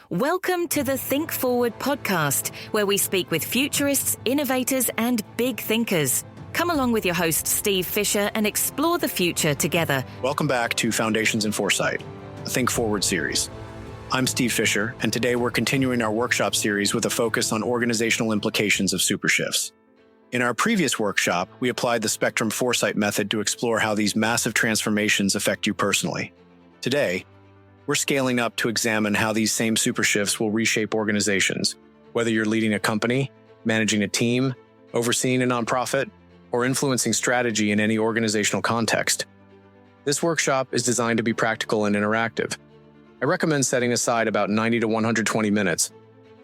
Welcome to the Think Forward podcast, where we speak with futurists, innovators, and big thinkers. Come along with your host, Steve Fisher, and explore the future together. Welcome back to Foundations in Foresight, a Think Forward series. I'm Steve Fisher, and today we're continuing our workshop series with a focus on organizational implications of SuperShifts. In our previous workshop, we applied the Spectrum Foresight method to explore how these massive transformations affect you personally. Today, we're scaling up to examine how these same SuperShifts will reshape organizations, whether you're leading a company, managing a team, overseeing a nonprofit, or influencing strategy in any organizational context. This workshop is designed to be practical and interactive. I recommend setting aside about 90 to 120 minutes,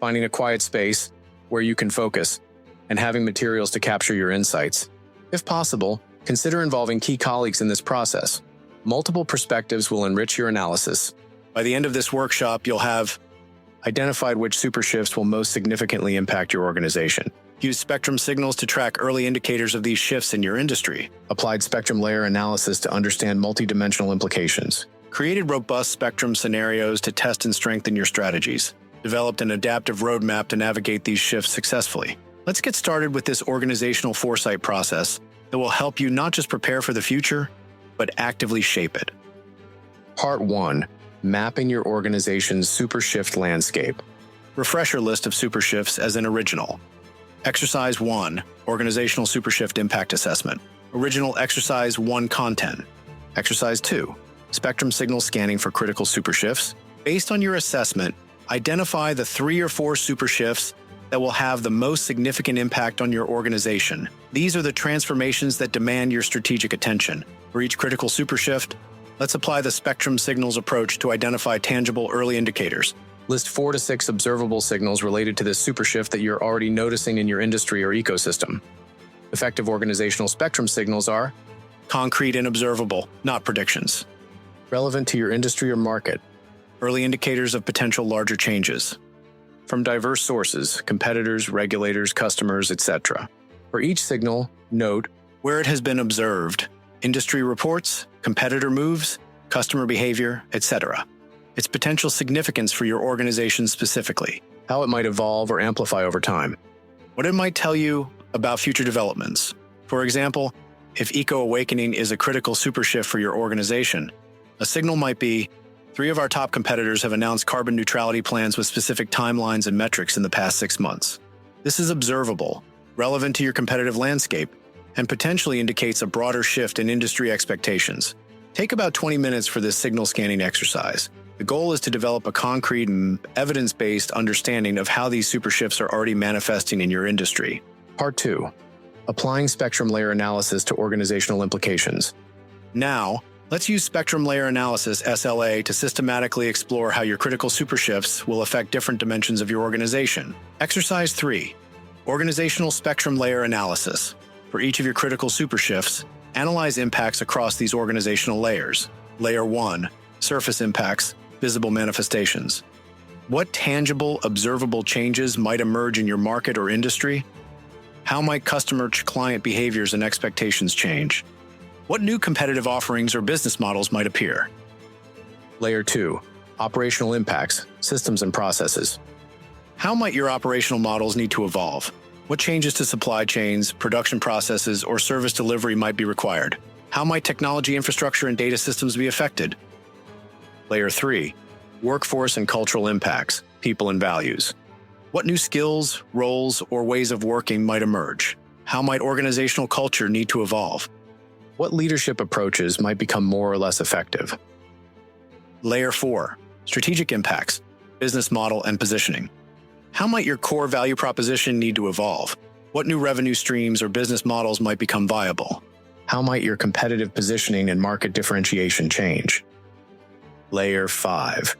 finding a quiet space where you can focus, and having materials to capture your insights. If possible, consider involving key colleagues in this process. Multiple perspectives will enrich your analysis. By the end of this workshop, you'll have identified which SuperShifts will most significantly impact your organization. Use spectrum signals to track early indicators of these shifts in your industry. Applied spectrum layer analysis to understand multidimensional implications. Created robust spectrum scenarios to test and strengthen your strategies. Developed an adaptive roadmap to navigate these shifts successfully. Let's get started with this organizational foresight process that will help you not just prepare for the future, but actively shape it. Part 1. Mapping your organization's SuperShift landscape. Refresher list of SuperShifts as an original. Exercise 1. Organizational SuperShift Impact Assessment. Original Exercise 1 content. Exercise 2. Spectrum signal scanning for critical SuperShifts. Based on your assessment, identify the 3 or 4 SuperShifts that will have the most significant impact on your organization. These are the transformations that demand your strategic attention. For each critical SuperShift, let's apply the spectrum signals approach to identify tangible early indicators. List 4 to 6 observable signals related to this SuperShift that you're already noticing in your industry or ecosystem. Effective organizational spectrum signals are concrete and observable, not predictions. Relevant to your industry or market. Early indicators of potential larger changes. From diverse sources, competitors, regulators, customers, etc. For each signal, note where it has been observed, industry reports, competitor moves, customer behavior, etc. Its potential significance for your organization specifically, how it might evolve or amplify over time, what it might tell you about future developments. For example, if eco-awakening is a critical SuperShift for your organization, a signal might be, 3 of our top competitors have announced carbon neutrality plans with specific timelines and metrics in the past 6 months. This is observable, relevant to your competitive landscape, and potentially indicates a broader shift in industry expectations. Take about 20 minutes for this signal scanning exercise. The goal is to develop a concrete and evidence-based understanding of how these SuperShifts are already manifesting in your industry. Part 2. Applying spectrum layer analysis to organizational implications. Now, let's use spectrum layer analysis, SLA, to systematically explore how your critical SuperShifts will affect different dimensions of your organization. Exercise 3. Organizational spectrum layer analysis. For each of your critical SuperShifts, analyze impacts across these organizational layers. Layer 1. Surface impacts, visible manifestations. What tangible, observable changes might emerge in your market or industry? How might customer-client behaviors and expectations change? What new competitive offerings or business models might appear? Layer 2. Operational impacts, systems and processes. How might your operational models need to evolve? What changes to supply chains, production processes, or service delivery might be required? How might technology infrastructure and data systems be affected? Layer 3. Workforce and cultural impacts, people and values. What new skills, roles, or ways of working might emerge? How might organizational culture need to evolve? What leadership approaches might become more or less effective? Layer 4. Strategic impacts, business model and positioning. How might your core value proposition need to evolve? What new revenue streams or business models might become viable? How might your competitive positioning and market differentiation change? Layer 5.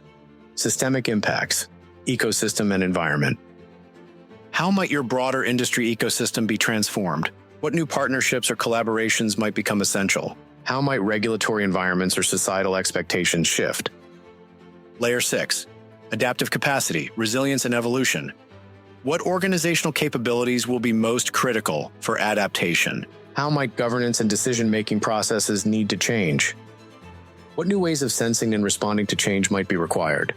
Systemic impacts, ecosystem and environment. How might your broader industry ecosystem be transformed? What new partnerships or collaborations might become essential? How might regulatory environments or societal expectations shift? Layer 6. Adaptive capacity, resilience, and evolution. What organizational capabilities will be most critical for adaptation? How might governance and decision-making processes need to change? What new ways of sensing and responding to change might be required?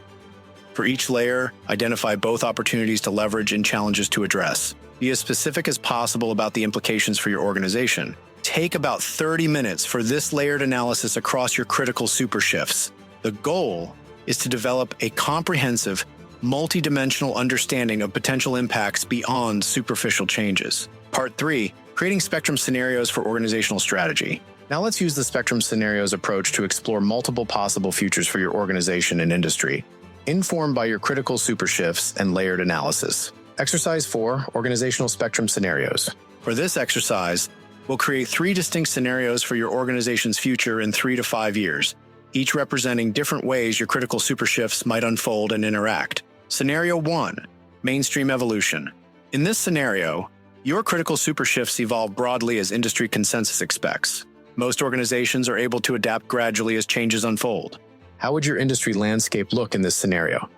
For each layer, identify both opportunities to leverage and challenges to address. Be as specific as possible about the implications for your organization. Take about 30 minutes for this layered analysis across your critical super shifts. The goal is to develop a comprehensive, multidimensional understanding of potential impacts beyond superficial changes. Part 3, creating spectrum scenarios for organizational strategy. Now let's use the spectrum scenarios approach to explore multiple possible futures for your organization and industry, informed by your critical super shifts and layered analysis. Exercise 4, organizational spectrum scenarios. For this exercise, we'll create 3 distinct scenarios for your organization's future in 3 to 5 years, each representing different ways your critical super shifts might unfold and interact. Scenario 1, mainstream evolution. In this scenario, your critical super shifts evolve broadly as industry consensus expects. Most organizations are able to adapt gradually as changes unfold. How would your industry landscape look in this scenario?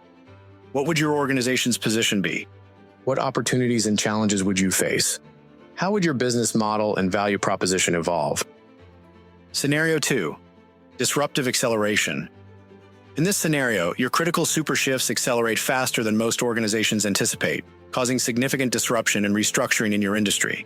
What would your organization's position be? What opportunities and challenges would you face? How would your business model and value proposition evolve? Scenario 2, disruptive acceleration. In this scenario, your critical super shifts accelerate faster than most organizations anticipate, causing significant disruption and restructuring in your industry.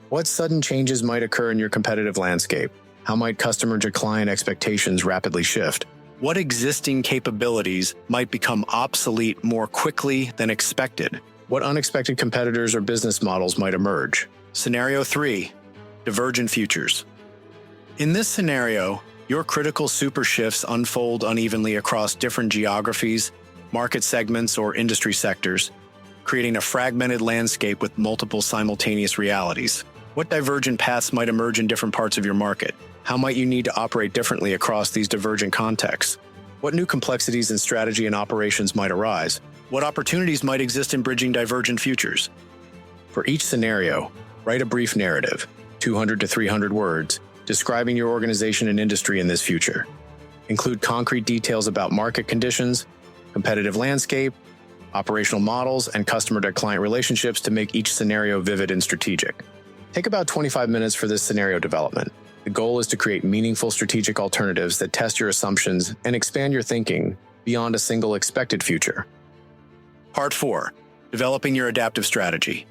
What sudden changes might occur in your competitive landscape? How might customer to client expectations rapidly shift? What existing capabilities might become obsolete more quickly than expected? What unexpected competitors or business models might emerge? Scenario 3, divergent futures. In this scenario, your critical super shifts unfold unevenly across different geographies, market segments, or industry sectors, creating a fragmented landscape with multiple simultaneous realities. What divergent paths might emerge in different parts of your market? How might you need to operate differently across these divergent contexts? What new complexities in strategy and operations might arise? What opportunities might exist in bridging divergent futures? For each scenario, write a brief narrative, 200 to 300 words, describing your organization and industry in this future. Include concrete details about market conditions, competitive landscape, operational models, and customer-to-client relationships to make each scenario vivid and strategic. Take about 25 minutes for this scenario development. The goal is to create meaningful strategic alternatives that test your assumptions and expand your thinking beyond a single expected future. Part 4, developing your adaptive strategy.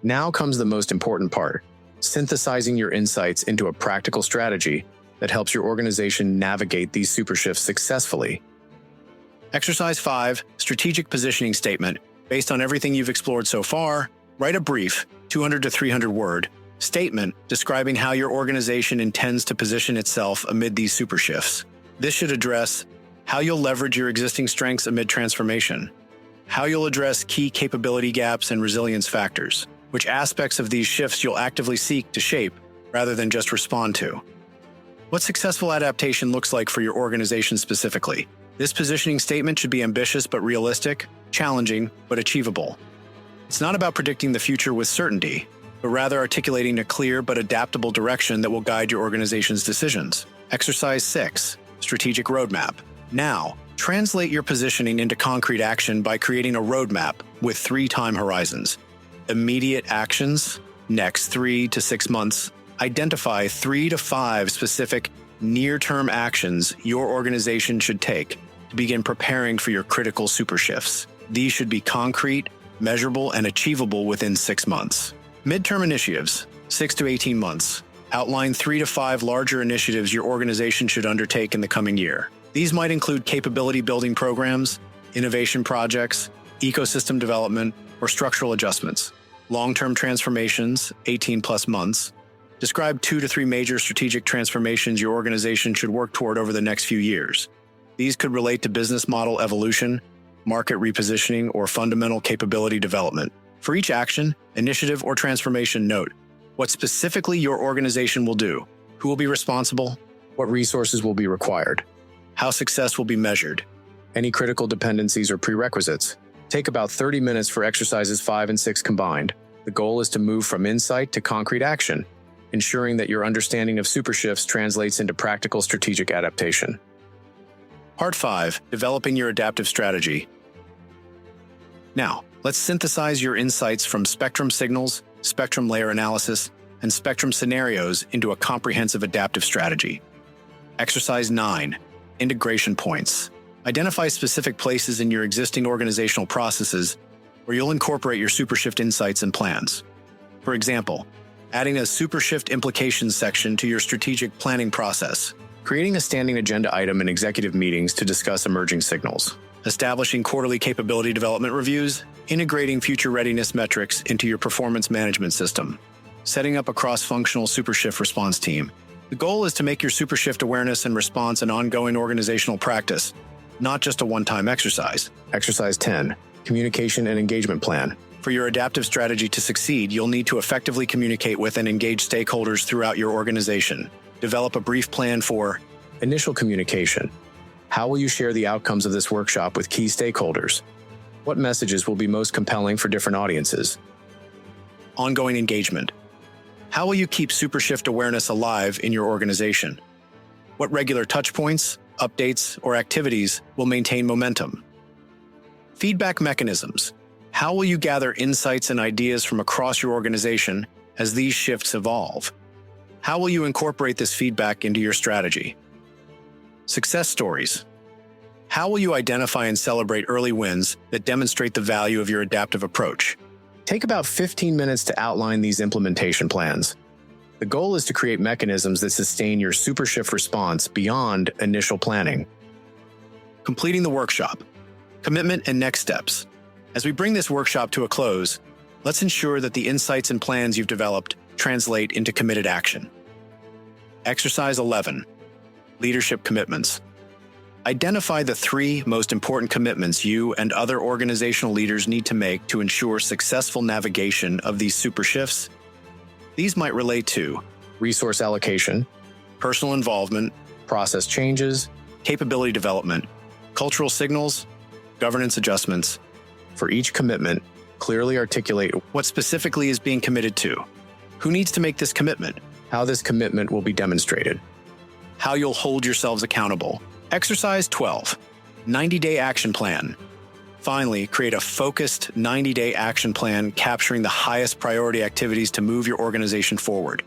Now comes the most important part, synthesizing your insights into a practical strategy that helps your organization navigate these super shifts successfully. Exercise 5, strategic positioning statement. Based on everything you've explored so far, write a brief, 200 to 300 word, statement describing how your organization intends to position itself amid these super shifts. This should address how you'll leverage your existing strengths amid transformation, how you'll address key capability gaps and resilience factors, which aspects of these shifts you'll actively seek to shape rather than just respond to, what successful adaptation looks like for your organization specifically. This positioning statement should be ambitious but realistic, challenging but achievable. It's not about predicting the future with certainty, but rather articulating a clear but adaptable direction that will guide your organization's decisions. Exercise 6, strategic roadmap. Now, translate your positioning into concrete action by creating a roadmap with 3 time horizons. Immediate actions, next 3 to 6 months. Identify 3 to 5 specific near-term actions your organization should take to begin preparing for your critical super shifts. These should be concrete, measurable, and achievable within 6 months. Midterm initiatives, 6 to 18 months. Outline 3 to 5 larger initiatives your organization should undertake in the coming year. These might include capability building programs, innovation projects, ecosystem development, or structural adjustments. Long-term transformations, 18 plus months. Describe 2 to 3 major strategic transformations your organization should work toward over the next few years. These could relate to business model evolution, market repositioning, or fundamental capability development. For each action, initiative, or transformation, note what specifically your organization will do, who will be responsible, what resources will be required, how success will be measured, any critical dependencies or prerequisites. Take about 30 minutes for exercises 5 and 6 combined. The goal is to move from insight to concrete action, ensuring that your understanding of super shifts translates into practical strategic adaptation. Part 5, developing your adaptive strategy. Now, let's synthesize your insights from spectrum signals, spectrum layer analysis, and spectrum scenarios into a comprehensive adaptive strategy. Exercise 9, integration points. Identify specific places in your existing organizational processes where you'll incorporate your SuperShift insights and plans. For example, adding a SuperShift implications section to your strategic planning process, creating a standing agenda item in executive meetings to discuss emerging signals, establishing quarterly capability development reviews, integrating future readiness metrics into your performance management system, setting up a cross-functional SuperShift response team. The goal is to make your SuperShift awareness and response an ongoing organizational practice, not just a one-time exercise. Exercise 10, Communication and Engagement Plan. For your adaptive strategy to succeed, you'll need to effectively communicate with and engage stakeholders throughout your organization. Develop a brief plan for initial communication. How will you share the outcomes of this workshop with key stakeholders? What messages will be most compelling for different audiences? Ongoing engagement. How will you keep SuperShift awareness alive in your organization? What regular touchpoints, updates, or activities will maintain momentum? Feedback mechanisms. How will you gather insights and ideas from across your organization as these shifts evolve? How will you incorporate this feedback into your strategy? Success stories. How will you identify and celebrate early wins that demonstrate the value of your adaptive approach? Take about 15 minutes to outline these implementation plans. The goal is to create mechanisms that sustain your SuperShift response beyond initial planning. Completing the workshop. Commitment and next steps. As we bring this workshop to a close, let's ensure that the insights and plans you've developed translate into committed action. Exercise 11. Leadership commitments. Identify the 3 most important commitments you and other organizational leaders need to make to ensure successful navigation of these SuperShifts. These might relate to resource allocation, personal involvement, process changes, capability development, cultural signals, governance adjustments. For each commitment, clearly articulate what specifically is being committed to, who needs to make this commitment, how this commitment will be demonstrated, how you'll hold yourselves accountable. Exercise 12, 90-day action plan. Finally, create a focused 90-day action plan capturing the highest priority activities to move your organization forward.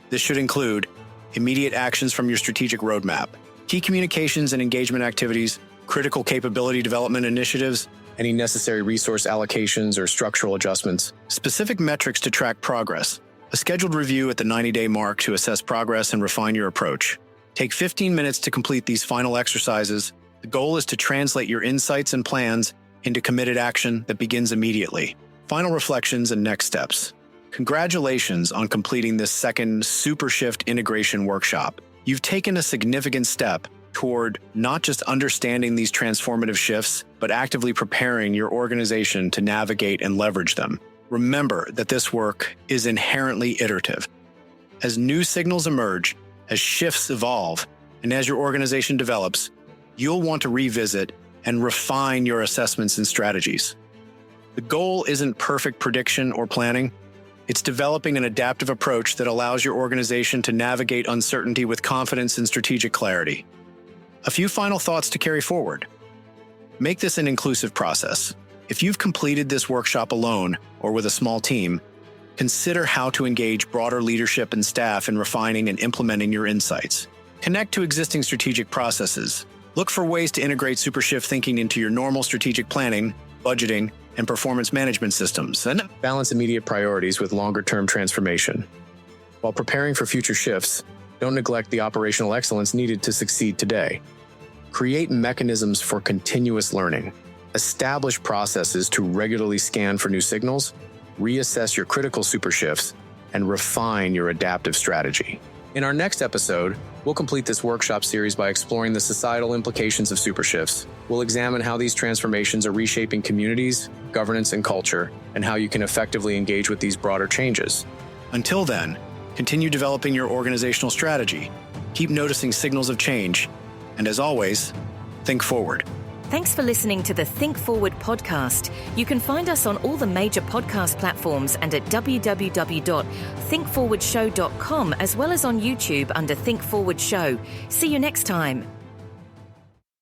This should include immediate actions from your strategic roadmap, key communications and engagement activities, critical capability development initiatives, any necessary resource allocations or structural adjustments, specific metrics to track progress, a scheduled review at the 90-day mark to assess progress and refine your approach. Take 15 minutes to complete these final exercises. The goal is to translate your insights and plans into committed action that begins immediately. Final reflections and next steps. Congratulations on completing this second SuperShift integration workshop. You've taken a significant step toward not just understanding these transformative shifts, but actively preparing your organization to navigate and leverage them. Remember that this work is inherently iterative. As new signals emerge, as shifts evolve, and as your organization develops, you'll want to revisit and refine your assessments and strategies. The goal isn't perfect prediction or planning. It's developing an adaptive approach that allows your organization to navigate uncertainty with confidence and strategic clarity. A few final thoughts to carry forward. Make this an inclusive process. If you've completed this workshop alone or with a small team, consider how to engage broader leadership and staff in refining and implementing your insights. Connect to existing strategic processes. Look for ways to integrate SuperShift thinking into your normal strategic planning, budgeting, and performance management systems, and balance immediate priorities with longer-term transformation. While preparing for future shifts, don't neglect the operational excellence needed to succeed today. Create mechanisms for continuous learning. Establish processes to regularly scan for new signals, reassess your critical SuperShifts, and refine your adaptive strategy. In our next episode, we'll complete this workshop series by exploring the societal implications of SuperShifts. We'll examine how these transformations are reshaping communities, governance, and culture, and how you can effectively engage with these broader changes. Until then, continue developing your organizational strategy, keep noticing signals of change, and as always, think forward. Thanks for listening to the Think Forward podcast. You can find us on all the major podcast platforms and at www.thinkforwardshow.com, as well as on YouTube under Think Forward Show. See you next time.